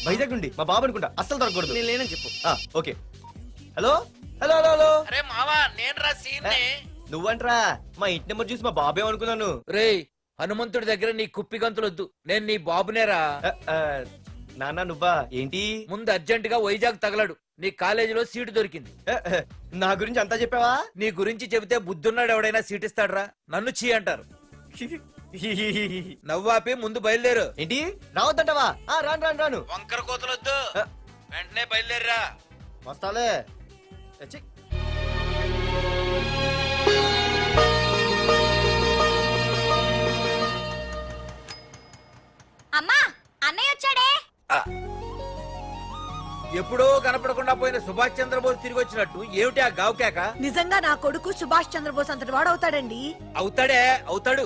వైజాగ్ నుండి మా బాబు అనుకుంటా, అస్సలు దొరకకూడదు. నేను లేనని చెప్పు. Okay. Hello hello hello hello. అరే మావా, నేను రా సీన్. నువ్వంట్రా? మా ఇంటి నెంబర్ చూసి మా బాబే అనుకున్నాను. రేయ్, హనుమంతుడి దగ్గర నీ కుప్పి గంతులొద్దు, నేను నీ బాబునేరా. నాన్న నువ్వా? ఏంటి? ముందు అర్జెంట్ గా వైజాగ్ తగలడు, నీ కాలేజీలో సీటు దొరికింది. నా గురించి అంతా చెప్పావా? నీ గురించి చెబితే బుద్ధున్నాడు ఎవడైనా సీట్ ఇస్తాడ్రా? నన్ను చీ అంటారు. నవ్వాపి ముందు బయలుదేరు. ఏంటి రావద్దంటావా? రాను రాను రాను. వంకర కోతలొద్దు, వెంటనే బయలుదేరరా. వస్తాలే. అమ్మా, అన్నయ్య వచ్చాడే. ఎప్పుడో కనపడకుండా పోయిన సుభాష్ చంద్రబోస్ తిరిగి వచ్చినట్టు ఏమిటి ఆ గావుకేక? నిజంగా నా కొడుకు సుభాష్ చంద్రబోస్ అంతటి వాడు అవుతాడండి. అవుతాడే, అవుతాడు.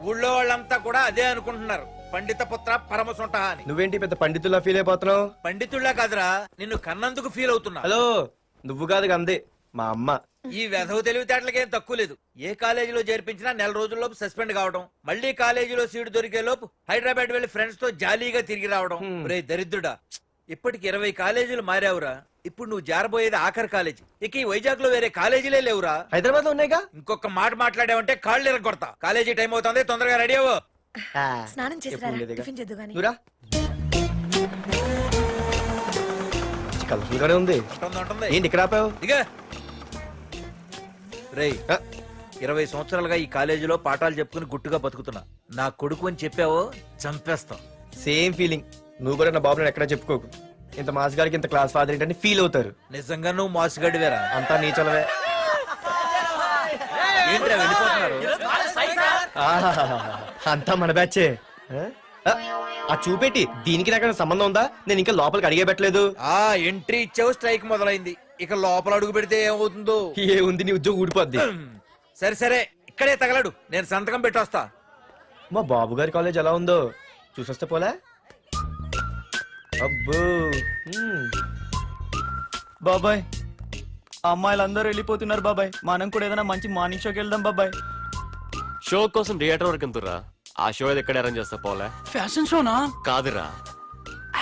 ఊళ్ళో వాళ్ళంతా కూడా అదే అనుకుంటున్నారు, పండిత పుత్ర పరమసుంట అని. నువ్వేంటి పెద్ద పండితుల్లా ఫీల్ అయిపోతున్నావు? పండితుళ్ళ కాదురా, నిన్ను కన్నందుకు ఫీల్ అవుతున్నా. హలో, నువ్వు కాదు అందే మా అమ్మ. ఈ వెధవ తెలివితేటలకేం తక్కువ లేదు. ఏ కాలేజీలో చేర్పించినా నెల రోజుల్లోపు సస్పెండ్ కావడం, మళ్ళీ కాలేజీలో సీటు దొరికే లోపు హైదరాబాద్ వెళ్లి ఫ్రెండ్స్ తో జాలీగా తిరిగి రావడం. రే దరిద్రుడా, ఇప్పటికి 20 కాలేజీలు మారావురా. ఇప్పుడు నువ్వు జారబోయేది ఆఖరి కాలేజీ. ఇక ఈ వైజాగ్ లో వేరే కాలేజీలే లేవురా. హైదరాబాద్ లో ఉన్నాయిగా. ఇంకొక మాట మాట్లాడావంటే కాళ్ళు ఎరగొడతా. కాలేజీ టైం అవుతుంది, తొందరగా రెడీ అవ్వు. స్నానం చేసి టిఫిన్ చేద్దు గాని. కలర్ఫుల్ గానే ఉంది. ఏంటి ఇక్కడ ఆపావు? ఇక రేయ్, 20 సంవత్సరాలుగా ఈ కాలేజీలో పాఠాలు చెప్పుకుని గుట్టుగా బతుకుతున్నా. నా కొడుకు అని చెప్పావో చంపేస్తాం. Same feeling. నువ్వు కూడా నా బాబు నేను ఎక్కడా చెప్పుకోకు. ఇంత మాస్ గారికి ఇంత క్లాస్ ఫాదర్ ఏంటని ఫీల్ అవుతారు. నిజంగా నువ్వు మోసగాడివేరా. అంతా నీచలవే. ఏంట్రా వెళ్ళిపోతున్నారు? అంతా మన బ్యాచే. ఆ చూపెట్టి దీనికి నాకు సంబంధం ఉందా? నేను ఇంకా లోపలికి అడిగే పెట్టలేదు. ఎంట్రీ ఇచ్చావు, స్ట్రైక్ మొదలైంది. ఇక లోపల అడుగు పెడితే ఏమవుతుందో. ఏ ఉంది, నీ ఉద్యోగం ఊడిపోద్ది. సరే సరే, ఇక్కడే తగలడు, నేను సంతకం పెట్టొస్తా. మా బాబు గారి కాలేజ్ ఎలా ఉందో చూసొస్తే పోలే. అబ్బో. బాబాయ్, అమ్మాయిలందరూ వెళ్ళిపోతున్నారు బాబాయ్. మనం కూడా ఏదైనా మంచి మార్నింగ్ షోకి వెళ్దాం బాబాయ్. షో కోసం థియేటర్ వరకు ఎంతురా? ఆ షో ఏది ఎక్కడ అరేంజ్ చేస్తా పోలే? ఫ్యాషన్ షోనా? కాదురా,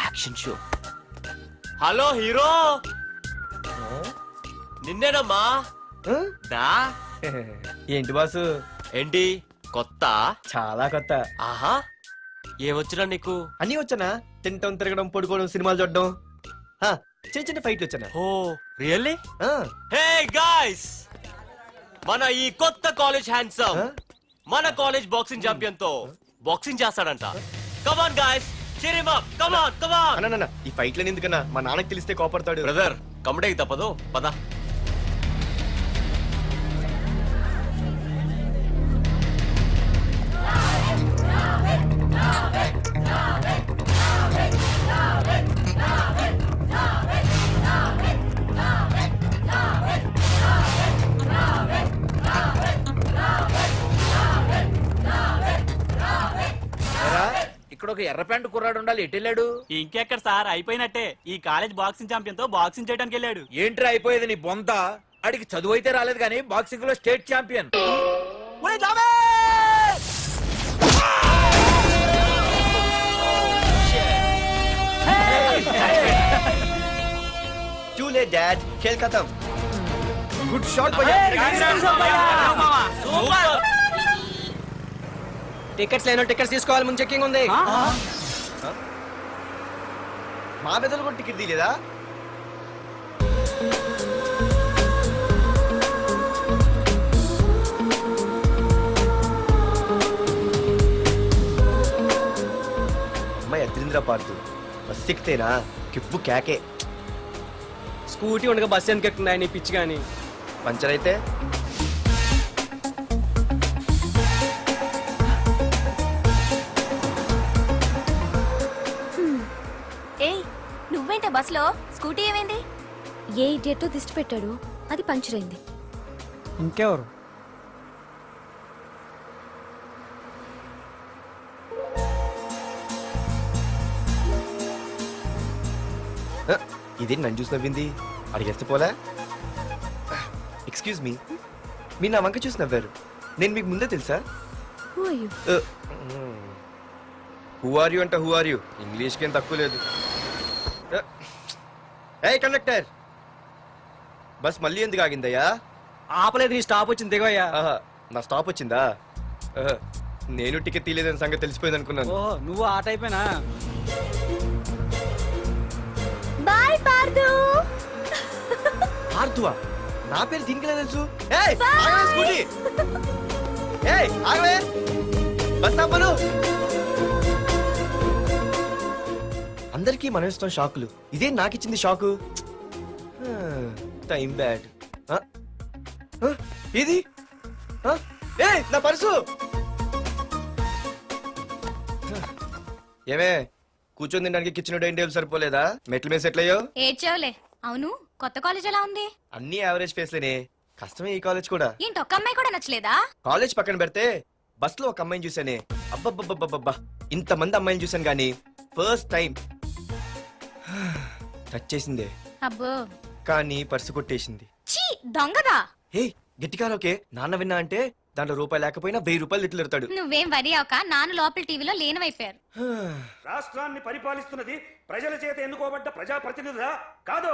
యాక్షన్ షో. హలో హీరో, నిన్నేనమ్మా. దా. ఏంటి బాసు? ఏంటి కొత్త? చాలా కొత్త. ఆహా, ఏమొచ్చినా నీకు? అన్నీ వచ్చానా? తింటం, తిరగడం, పడుకోవడం, సినిమాలు చూడడం, చిన్న చిన్న ఫైట్లు వచ్చానా? ఓ రియల్లీ? హే గాయ్స్, మన ఈ కొత్త కాలేజ్ హ్యాండ్సమ్ మన కాలేజ్ బాక్సింగ్ ఛాంపియన్ తో బాక్సింగ్ చేస్తాడంట. Come on guys, cheer him up. Come on, come on. అన్న ఈ ఫైట్లని ఎందుకన్నా? మా నాన్నకి తెలిస్తే కోపడతాడు. బ్రదర్, కమడేకి తప్పదు, పద. ఇక్కడ ఒక ఎర్ర ప్యాంటు కుర్రాడు ఉండాలి, ఎటు వెళ్ళాడు? ఇంకెక్కడ సార్, అయిపోయినట్టే. ఈ కాలేజ్ బాక్సింగ్ ఛాంపియన్ తో బాక్సింగ్ చేయడానికి వెళ్ళాడు. ఏంట్రా అయిపోయేది నీ బొంత? అడిగి చదువు అయితే రాలేదు కానీ బాక్సింగ్ లో state champion. Too late, Dad. खेल खत्म. Good shot, भैया. టికెట్స్ లేనో టికెట్స్ తీసుకోవాలి, ముందు చెక్కింగ్ ఉంది. మా పెద్దలు కూడా టికెట్ తీయలేదా? అమ్మాయి అద్రింద్ర పార్తు బస్ ఎక్కితేనా కిప్పు కేకే. స్కూటీ ఉండగా బస్సు ఎందుకు ఎక్కుతుంది నీ పిచ్చి గాని? పంచర్ అయితే నువ్వేంటే బస్సులో? స్కూటీ ఏమైంది? ఏ ఇడియట్ దిష్టి పెట్టాడు, అది పంచర్ అయింది. ఇంకెవరు? ఇదేంటి నన్ను చూసి నవ్వింది? అడిగేస్తే పోలే. ఎక్స్క్యూజ్ మీ, మీరు నా వంక చూసి నవ్వారు. నేను మీకు ముందే తెలుసా? Who are you? Who are you అంట హూ ఆర్ యూ? ఇంగ్లీష్కి ఏం తక్కువ లేదు. ఏ కండక్టర్, బస్ మళ్ళీ ఎందుకు ఆగిందయ్యా? ఆపలేదు, నీ స్టాప్ వచ్చింది దిగవయ్యా. ఆహా, నా స్టాప్ వచ్చిందా? ఆహా, నేను టికెట్ తీయలేదని సంగతి తెలిసిపోయింది అనుకున్నాను. ఓహో, నువ్వు ఆ టైపేనా? బాయ్ పార్దు. ఆర్తువా? నా పేరు దీనికిలా తెలుసు? ఏయ్, ఆగవే స్కూటీ. ఏయ్, ఆగవే. బస్ ఆపను. అందరికీ మనం ఇస్తాం షాకులు, ఇదే నాకు ఇచ్చింది షాకు. Time bad. ఇది ఏయ్, నా పర్సు. ఏమే, కూర్చొని తినడానికి కిచెన్ డైనింగ్ టేబుల్ సరిపోలేదా? మెట్ల మీద సెట్ అయ్యో. ఏడ్చావులే. అవును, కొత్త కాలేజ్ ఎలా ఉంది? అన్ని యావరేజ్ ఫేస్లేనే. కష్టమే ఈ కాలేజ్ కూడా. ఏంటి, ఒక్క అమ్మాయి కూడా నచ్చలేదా? కాలేజ్ పక్కన పెడితే బస్ లో ఒక అమ్మాయిని చూసానే, అబ్బబ్బబ్బబ్బబ్బా, ఇంతమంది అమ్మాయిని చూసాను గానీ ఫస్ట్ టైం టచ్ చేసిందే, అబ్బో, కానీ పర్సు కొట్టేసింది. చీ దొంగదా. హే, గట్టిగా ఓకే. నాన్న విన్నా అంటే దాంట్లో రూపాయి లేకపోయినా 1000 రూపాయలు తిట్లు. నువ్వేం వరి అవక, నాన్న లోపల టీవీలో లేనవైపోయారు. రాష్ట్రాన్ని పరిపాలిస్తున్నది ప్రజల చేత ఎన్నుకోబడ్డ ప్రజాప్రతినిధులా కాదు,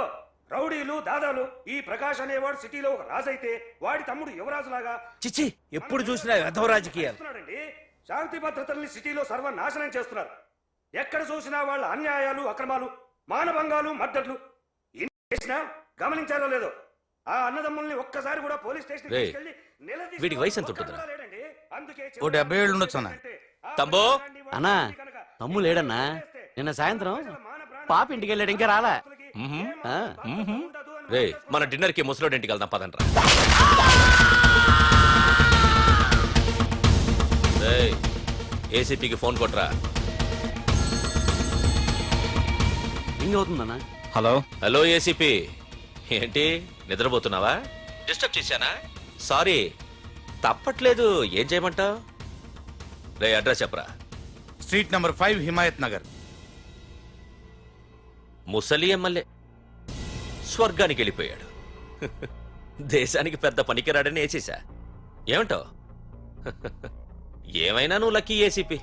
రౌడీలు దాదాలు. ఈ ప్రకాష్ అనేవాడు సిటీలో ఒక రాజైతే వాడి తమ్ముడు యువరాజులాగా చిచ్చి, ఎప్పుడు చూసినా వెధవ రాజకీయాలు. చేస్తున్నాడండి. శాంతి భద్రతల్ని సిటీలో సర్వనాశనం చేస్తున్నారు. ఎక్కడ చూసినా వాళ్ళ అన్యాయాలు, అక్రమాలు, మానభంగాలు, మద్దతులు. ఇన్ని చేసినా గమనించాలో లేదో ఆ అన్నదమ్ముల్ని ఒక్కసారి కూడా పోలీస్ స్టేషన్ రేయ్, వీడికి వయసు ఎంత ఉంటుందిరా? ఓ 70 ఏళ్ళు ఉండొచ్చు అన్న. తమ్ముడు? అన్నా, తమ్ము లేడన్నా. నిన్న సాయంత్రం పాప ఇంటికి వెళ్ళాడు, ఇంకా రాలా. రే, మన డిన్నర్ కి ముసలోడి ఇంటికి వెళ్దాం పదండ్రా. రేయ్, ఏసీపీకి ఫోన్ కొట్రా. రింగ్ అవుతుందన్నా. Hello hello, ACP. ఏంటి నిద్రపోతున్నావా? డిస్టర్బ్ చేశానా? సారీ, తప్పట్లేదు. ఏం చేయమంటావు? రే, అడ్రస్ చెప్పరా. Street number 5 Himayat Nagar. ముసలి ఎమ్మెల్యే స్వర్గానికి వెళ్ళిపోయాడు. దేశానికి పెద్ద పనికిరాడని వేసేసా. ఏమంటావు? ఏమైనా నువ్వు లక్కీ ఏసీపీ.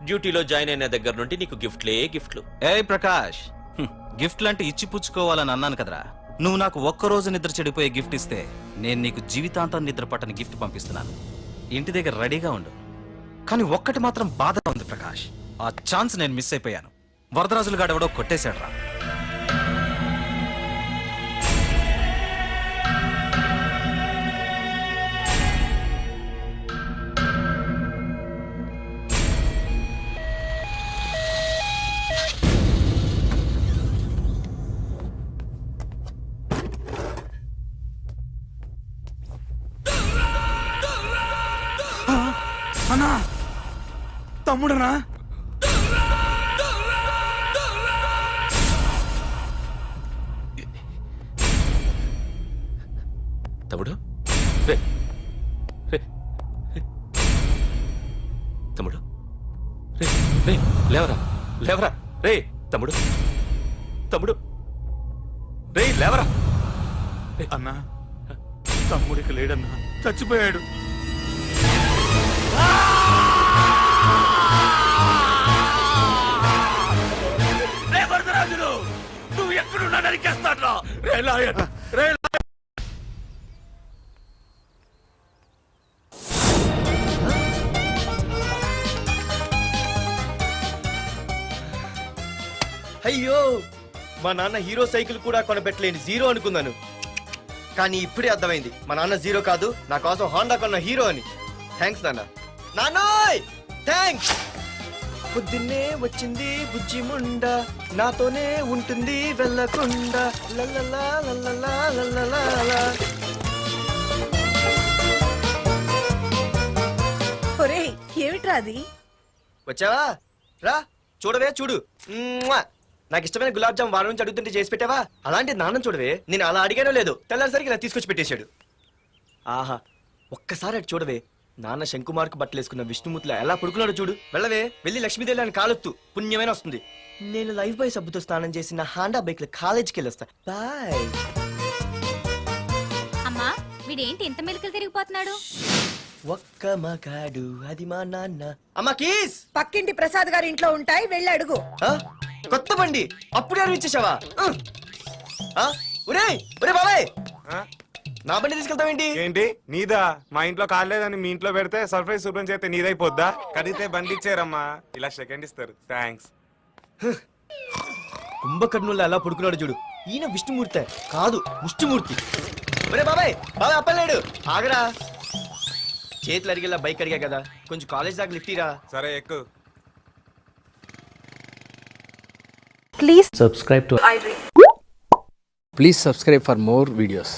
డ్యూటీలో జాయిన్ అయిన దగ్గర నుండి నీకు గిఫ్ట్లే గిఫ్ట్లు. ఏ ప్రకాష్, గిఫ్ట్ లాంటి ఇచ్చి పుచ్చుకోవాలని అన్నాను కదరా. నువ్వు నాకు ఒక్కరోజు నిద్ర చెడిపోయే గిఫ్ట్ ఇస్తే నేను నీకు జీవితాంతం నిద్ర పట్టని గిఫ్ట్ పంపిస్తున్నాను. ఇంటి దగ్గర రెడీగా ఉండు. కానీ ఒక్కటి మాత్రం బాధగా ఉంది ప్రకాష్, ఆ ఛాన్స్ నేను మిస్ అయిపోయాను. వరదరాజులు గాడెవడో కొట్టేశాడు రా. అన్నా, తమ్ముడనా? తమ్ముడు? రే, రే, రే. తమ్ముడు? రే, రే, లేవరా, లేవరా. రే తమ్ముడు, తమ్ముడు, రే లేవరా. అన్నా, తమ్ముడికి లేడన్నా, చచ్చిపోయాడు. రే వరదరాజులు, నువ్వు ఎక్కడున్నా నరికేస్తాడ్రా. రే లాయర్, రే లాయర్. అయ్యో, మా నాన్న హీరో సైకిల్ కూడా కొనబెట్టలేని జీరో అనుకున్నాను. కానీ ఇప్పుడే అర్థమైంది, మా నాన్న జీరో కాదు, నా కోసం హోండా కొన్న హీరో అని. థ్యాంక్స్ నాన్న. నాన్నోయ్ థ్యాంక్స్. పొద్దున్నే వచ్చింది బుజ్జి ముండ, నాతోనే ఉంటుంది వెళ్ళకుండా. లల్లలా లల్లలా లల్లలా. ఒరేయ్, ఏమిట్రా అది? వచ్చావా? రా చూడవే, చూడు. మ్వా! నాకు ఇష్టమైన గులాబ్ జామ్ వారం నుంచి అడుగుతుంటే చేసి పెట్టావా? అలాంటి నాన్న చూడవే, నేను అలా అడిగానో లేదు, తెల్లారిసరికి ఇలా తీసుకొచ్చి పెట్టేశాడు. ఆహా, ఒక్కసారి అటు చూడవే, నాన్న శంకుమార్కు బట్టలేసుకున్న విష్ణుమూర్తిలా ఎలా పడుకున్నాడు చూడు. వెళ్ళవే, వెళ్ళి లక్ష్మీదేవి అని కాలొత్తు, పుణ్యమైన వస్తుంది. నేను లైఫ్ బాయ్ సబ్బుతో స్నానం చేసి నా హాండా బైక్ లో కాలేజీకి వెళ్ళొస్తా. బాయ్. అమ్మా, వీడేంటి ఇంత మెలికలు తిరిగిపోతున్నాడు? ఒక్క మగాడు, అది మా నాన్న. అమ్మా కీస్. పక్కింటి ప్రసాద్ గారి ఇంట్లో ఉంటాయి, వెళ్ళి అడుగు. ఆ? కొత్త బండి అప్పుడే అరువు ఇచ్చేసావా ఒరే ఒరే బాబాయ్ నా బండి తీసుకెళ్తావేంటి? ఏంటి నీదా? మా ఇంట్లో కాలేదని మీ ఇంట్లో పెడితే సర్ప్రైజ్ శుభ్రం చేస్తే నీదైపోద్దా? కడిగితే బండి ఇచ్చారమ్మా, ఇలా సెకండ్ ఇస్తారు. థ్యాంక్స్. కుంభకర్ణుల్లో ఎలా పడుకున్నాడు చూడు. ఈయన విష్ణుమూర్తి కాదు ముష్టిమూర్తి. ఒరే బాబాయ్ బాబాయ్ అప్పలేడు ఆగరా. చేతులు అడిగేలా బైక్ అడిగా కదా, కొంచెం కాలేజ్ దాకా లిఫ్ట్ ఇరా. సరే ఎక్కు. Please subscribe for more videos.